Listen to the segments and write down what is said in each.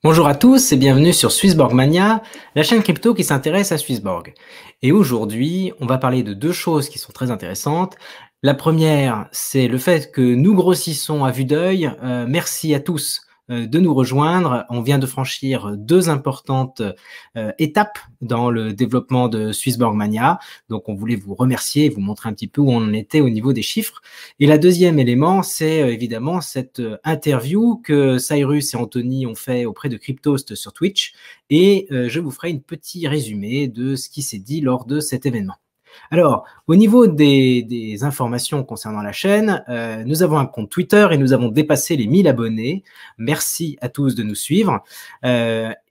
Bonjour à tous et bienvenue sur Swissborg Mania, la chaîne crypto qui s'intéresse à Swissborg. Et aujourd'hui, on va parler de deux choses qui sont très intéressantes. La première, c'est le fait que nous grossissons à vue d'œil. Merci à tous de nous rejoindre. On vient de franchir deux importantes étapes dans le développement de Swissborg Mania. Donc, on voulait vous remercier et vous montrer un petit peu où on en était au niveau des chiffres. Et la deuxième élément, c'est évidemment cette interview que Cyrus et Anthony ont fait auprès de Cryptost sur Twitch. Et je vous ferai une petit résumé de ce qui s'est dit lors de cet événement. Alors, au niveau des informations concernant la chaîne, nous avons un compte Twitter et nous avons dépassé les 1000 abonnés. Merci à tous de nous suivre.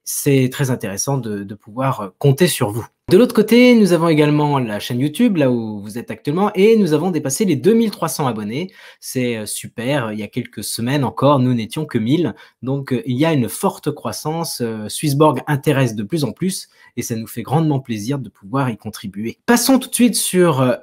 C'est très intéressant de pouvoir compter sur vous. De l'autre côté, nous avons également la chaîne YouTube, là où vous êtes actuellement, et nous avons dépassé les 2300 abonnés. C'est super. Il y a quelques semaines encore, nous n'étions que 1000. Donc, il y a une forte croissance. Swissborg intéresse de plus en plus et ça nous fait grandement plaisir de pouvoir y contribuer. Passons tout de suite sur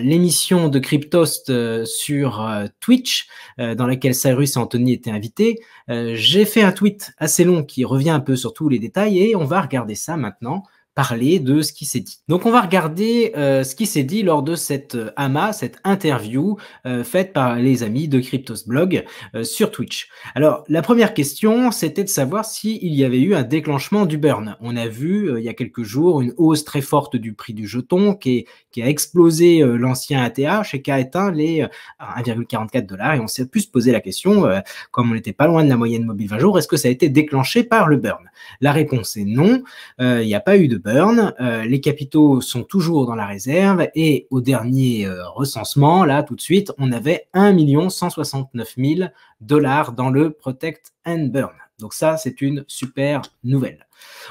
l'émission de Cryptost sur Twitch, dans laquelle Cyrus et Anthony étaient invités. J'ai fait un tweet assez long qui revient un peu sur tous les détails et on va regarder ça maintenant, parler de ce qui s'est dit. Donc, on va regarder ce qui s'est dit lors de cette AMA, cette interview faite par les amis de Cryptost Blog sur Twitch. Alors, la première question, c'était de savoir s'il y avait eu un déclenchement du burn. On a vu il y a quelques jours une hausse très forte du prix du jeton qui a explosé l'ancien ATH et qui a atteint les 1,44 $ et on s'est pu se poser la question, comme on n'était pas loin de la moyenne mobile 20 jours, est-ce que ça a été déclenché par le burn? La réponse est non, il n'y a pas eu de burn, les capitaux sont toujours dans la réserve et au dernier recensement, là tout de suite, on avait 1 169 000 $ dans le Protect and Burn. Donc ça, c'est une super nouvelle.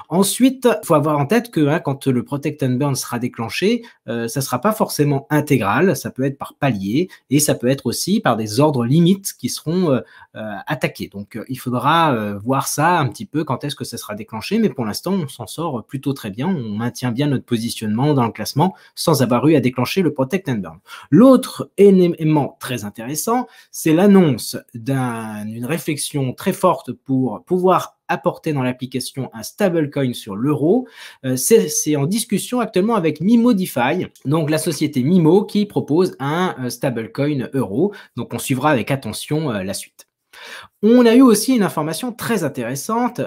Ensuite, il faut avoir en tête que quand le Protect and Burn sera déclenché, ça ne sera pas forcément intégral, ça peut être par palier et ça peut être aussi par des ordres limites qui seront attaqués. Donc, il faudra voir ça un petit peu quand est-ce que ça sera déclenché, mais pour l'instant, on s'en sort plutôt très bien, on maintient bien notre positionnement dans le classement sans avoir eu à déclencher le Protect and Burn. L'autre élément très intéressant, c'est l'annonce d'une réflexion très forte pour pouvoir apporter dans l'application un stablecoin sur l'euro. C'est en discussion actuellement avec Mimo DeFi, donc la société Mimo qui propose un stablecoin euro. Donc on suivra avec attention la suite. On a eu aussi une information très intéressante.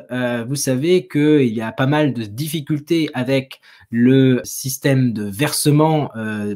Vous savez qu'il y a pas mal de difficultés avec le système de versement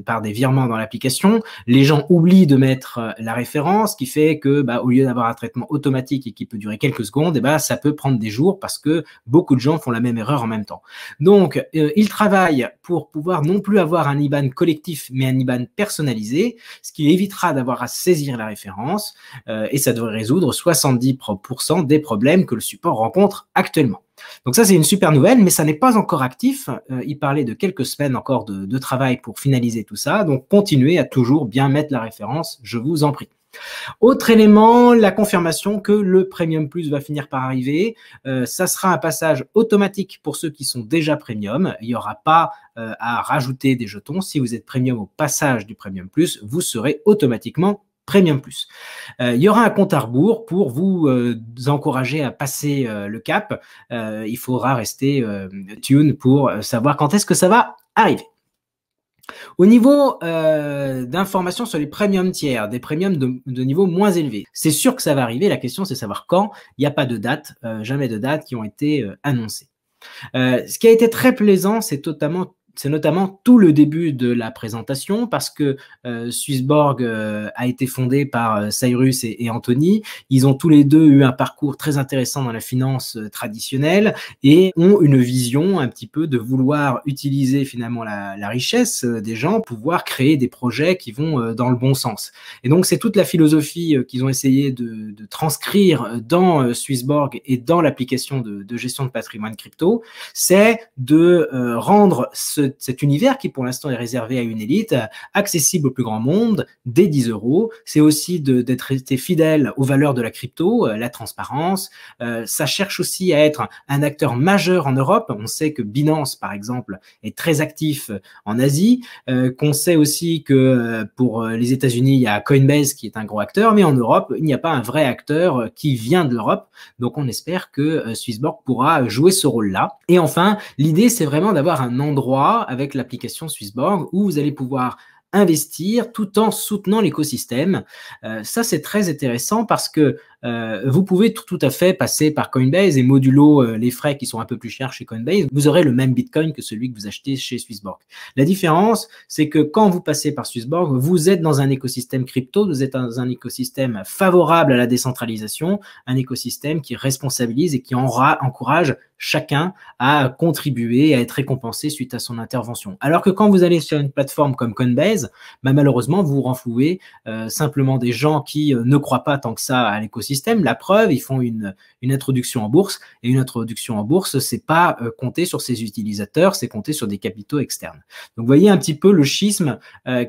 par des virements dans l'application. Les gens oublient de mettre la référence, ce qui fait que au lieu d'avoir un traitement automatique et qui peut durer quelques secondes, ça peut prendre des jours parce que beaucoup de gens font la même erreur en même temps. Donc, ils travaillent pour pouvoir non plus avoir un IBAN collectif, mais un IBAN personnalisé, ce qui évitera d'avoir à saisir la référence et ça devrait résoudre 70% des problèmes que le support rencontre actuellement. Donc ça, c'est une super nouvelle, mais ça n'est pas encore actif. Il parlait de quelques semaines encore de travail pour finaliser tout ça. Donc, continuez à toujours bien mettre la référence, je vous en prie. Autre élément, la confirmation que le Premium Plus va finir par arriver. Ça sera un passage automatique pour ceux qui sont déjà Premium. Il n'y aura pas à rajouter des jetons. Si vous êtes Premium au passage du Premium Plus, vous serez automatiquement Premium Plus. Il y aura un compte à rebours pour vous encourager à passer le cap. Il faudra rester tune pour savoir quand est-ce que ça va arriver. Au niveau d'informations sur les premiums tiers, des premiums de niveau moins élevé, c'est sûr que ça va arriver. La question, c'est de savoir quand. Il n'y a pas de date, jamais de date qui ont été annoncées. Ce qui a été très plaisant, c'est notamment tout le début de la présentation parce que Swissborg a été fondé par Cyrus et Anthony. Ils ont tous les deux eu un parcours très intéressant dans la finance traditionnelle et ont une vision un petit peu de vouloir utiliser finalement la richesse des gens pour pouvoir créer des projets qui vont dans le bon sens. Et donc, c'est toute la philosophie qu'ils ont essayé de transcrire dans Swissborg et dans l'application de gestion de patrimoine crypto, c'est de rendre ce cet univers qui, pour l'instant, est réservé à une élite, accessible au plus grand monde, dès 10 euros. C'est aussi d'être resté fidèle aux valeurs de la crypto, la transparence. Ça cherche aussi à être un acteur majeur en Europe. On sait que Binance, par exemple, est très actif en Asie, qu'on sait aussi que pour les États-Unis, il y a Coinbase qui est un gros acteur, mais en Europe, il n'y a pas un vrai acteur qui vient de l'Europe. Donc, on espère que Swissborg pourra jouer ce rôle-là. Et enfin, l'idée, c'est vraiment d'avoir un endroit avec l'application Swissborg où vous allez pouvoir investir tout en soutenant l'écosystème. Ça, c'est très intéressant parce que vous pouvez tout à fait passer par Coinbase et modulo les frais qui sont un peu plus chers chez Coinbase, vous aurez le même Bitcoin que celui que vous achetez chez Swissborg. La différence, c'est que quand vous passez par Swissborg, vous êtes dans un écosystème crypto, vous êtes dans un écosystème favorable à la décentralisation, un écosystème qui responsabilise et qui encourage chacun à contribuer, à être récompensé suite à son intervention. Alors que quand vous allez sur une plateforme comme Coinbase, bah malheureusement, vous renflouez simplement des gens qui ne croient pas tant que ça à l'écosystème. La preuve, ils font une introduction en bourse, et une introduction en bourse, c'est pas compter sur ses utilisateurs, c'est compter sur des capitaux externes. Donc, vous voyez un petit peu le schisme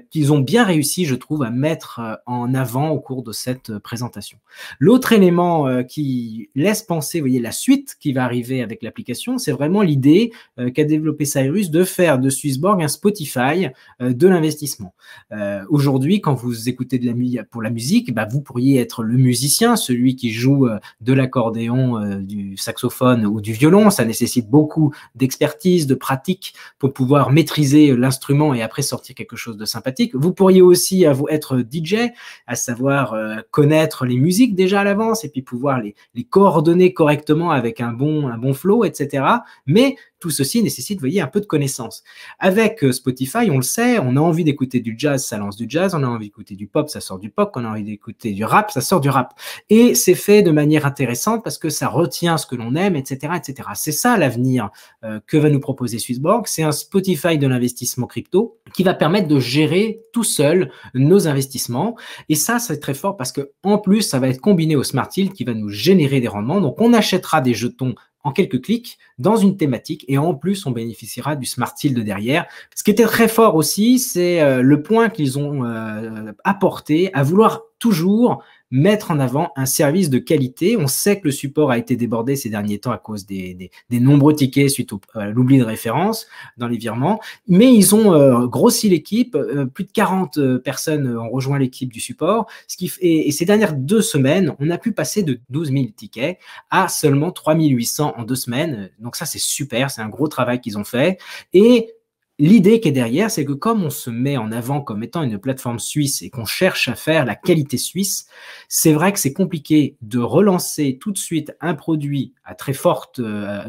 qu'ils ont bien réussi, je trouve, à mettre en avant au cours de cette présentation. L'autre élément qui laisse penser, vous voyez, la suite qui va arriver avec l'application, c'est vraiment l'idée qu'a développé Cyrus de faire de Swissborg un Spotify de l'investissement. Aujourd'hui, quand vous écoutez pour la musique, bah, vous pourriez être le musicien, celui qui joue de l'accordéon, du saxophone ou du violon. Ça nécessite beaucoup d'expertise, de pratique pour pouvoir maîtriser l'instrument et après sortir quelque chose de sympathique. Vous pourriez aussi être DJ, à savoir connaître les musiques déjà à l'avance et puis pouvoir les coordonner correctement avec un bon flow, etc. Mais tout ceci nécessite, vous voyez, un peu de connaissance. Avec Spotify, on le sait, on a envie d'écouter du jazz, ça lance du jazz, on a envie d'écouter du pop, ça sort du pop, on a envie d'écouter du rap, ça sort du rap. Et c'est fait de manière intéressante parce que ça retient ce que l'on aime, etc., etc. C'est ça l'avenir que va nous proposer Swissborg. C'est un Spotify de l'investissement crypto qui va permettre de gérer tout seul nos investissements. Et ça, c'est très fort parce que en plus, ça va être combiné au Smart Yield qui va nous générer des rendements. Donc, on achètera des jetons en quelques clics dans une thématique et en plus on bénéficiera du Smart Yield derrière. Ce qui était très fort aussi, c'est le point qu'ils ont apporté à vouloir toujours mettre en avant un service de qualité. On sait que le support a été débordé ces derniers temps à cause des nombreux tickets suite à l'oubli de référence dans les virements, mais ils ont grossi l'équipe, plus de 40 personnes ont rejoint l'équipe du support, et ces dernières 2 semaines, on a pu passer de 12 000 tickets à seulement 3 800 en 2 semaines, donc ça c'est super, c'est un gros travail qu'ils ont fait, et l'idée qui est derrière, c'est que comme on se met en avant comme étant une plateforme suisse et qu'on cherche à faire la qualité suisse, c'est vrai que c'est compliqué de relancer tout de suite un produit à très forte,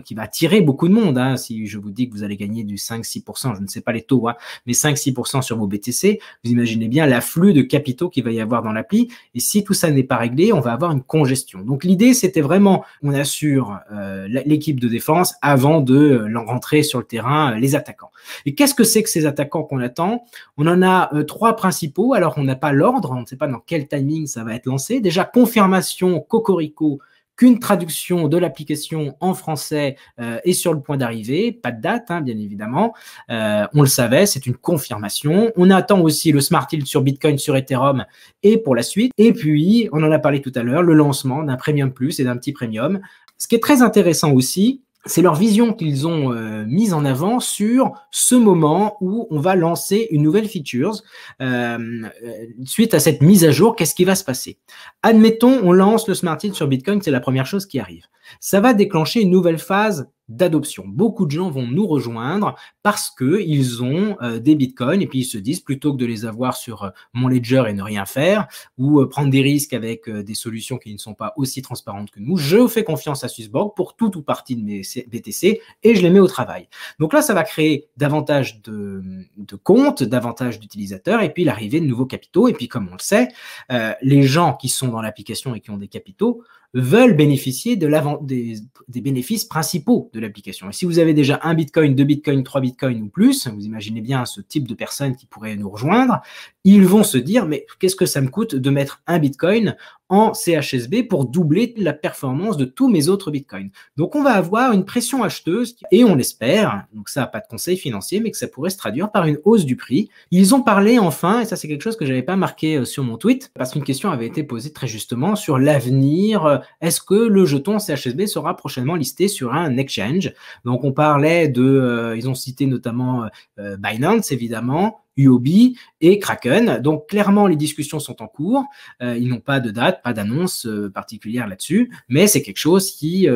qui va attirer beaucoup de monde. Hein. Si je vous dis que vous allez gagner du 5-6%, je ne sais pas les taux, hein, mais 5-6% sur vos BTC, vous imaginez bien l'afflux de capitaux qu'il va y avoir dans l'appli. Et si tout ça n'est pas réglé, on va avoir une congestion. Donc l'idée, c'était vraiment, on assure l'équipe de défense avant de rentrer sur le terrain les attaquants. Et qu'est-ce que c'est que ces attaquants qu'on attend? On en a 3 principaux. Alors, on n'a pas l'ordre, on ne sait pas dans quel timing ça va être lancé. Déjà, confirmation cocorico qu'une traduction de l'application en français est sur le point d'arriver. Pas de date, hein, bien évidemment. On le savait, c'est une confirmation. On attend aussi le Smart Yield sur Bitcoin, sur Ethereum et pour la suite. Et puis, on en a parlé tout à l'heure, le lancement d'un Premium Plus et d'un petit Premium. Ce qui est très intéressant aussi, c'est leur vision qu'ils ont mise en avant sur ce moment où on va lancer une nouvelle feature. Suite à cette mise à jour, qu'est-ce qui va se passer? Admettons, on lance le Smart Yield sur Bitcoin, c'est la première chose qui arrive. Ça va déclencher une nouvelle phase d'adoption. Beaucoup de gens vont nous rejoindre parce qu'ils ont des bitcoins et puis ils se disent, plutôt que de les avoir sur mon ledger et ne rien faire ou prendre des risques avec des solutions qui ne sont pas aussi transparentes que nous, je fais confiance à Swissborg pour toute ou partie de mes BTC et je les mets au travail. Donc là, ça va créer davantage de comptes, davantage d'utilisateurs et puis l'arrivée de nouveaux capitaux. Et puis comme on le sait, les gens qui sont dans l'application et qui ont des capitaux veulent bénéficier des bénéfices principaux de l'application. Et si vous avez déjà 1 Bitcoin, 2 Bitcoins, 3 Bitcoins ou plus, vous imaginez bien ce type de personnes qui pourraient nous rejoindre, ils vont se dire, mais qu'est-ce que ça me coûte de mettre 1 Bitcoin en CHSB pour doubler la performance de tous mes autres bitcoins. Donc, on va avoir une pression acheteuse et on espère, donc ça n'a pas de conseil financier, mais que ça pourrait se traduire par une hausse du prix. Ils ont parlé enfin, et ça c'est quelque chose que je n'avais pas marqué sur mon tweet, parce qu'une question avait été posée très justement sur l'avenir. Est-ce que le jeton CHSB sera prochainement listé sur un exchange? Donc, on parlait de, ils ont cité notamment Binance, évidemment, UOB et Kraken. Donc, clairement, les discussions sont en cours. Ils n'ont pas de date, pas d'annonce particulière là-dessus, mais c'est quelque chose qui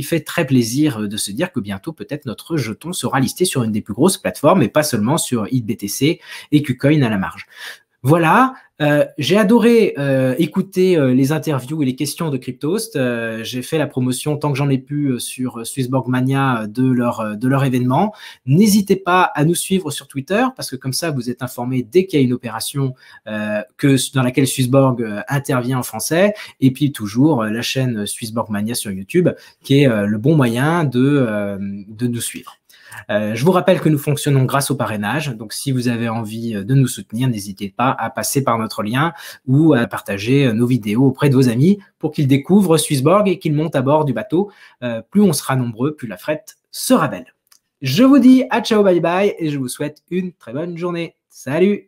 fait très plaisir de se dire que bientôt, peut-être, notre jeton sera listé sur une des plus grosses plateformes et pas seulement sur ETHBTC et KuCoin à la marge. Voilà, j'ai adoré écouter les interviews et les questions de Cryptost. J'ai fait la promotion tant que j'en ai pu sur Swissborg Mania de leur événement. N'hésitez pas à nous suivre sur Twitter parce que comme ça, vous êtes informés dès qu'il y a une opération dans laquelle Swissborg intervient en français. Et puis toujours la chaîne Swissborg Mania sur YouTube qui est le bon moyen de nous suivre. Je vous rappelle que nous fonctionnons grâce au parrainage, donc si vous avez envie de nous soutenir, n'hésitez pas à passer par notre lien ou à partager nos vidéos auprès de vos amis pour qu'ils découvrent Swissborg et qu'ils montent à bord du bateau. Plus on sera nombreux, plus la fret sera belle. Je vous dis à ciao, bye bye et je vous souhaite une très bonne journée. Salut!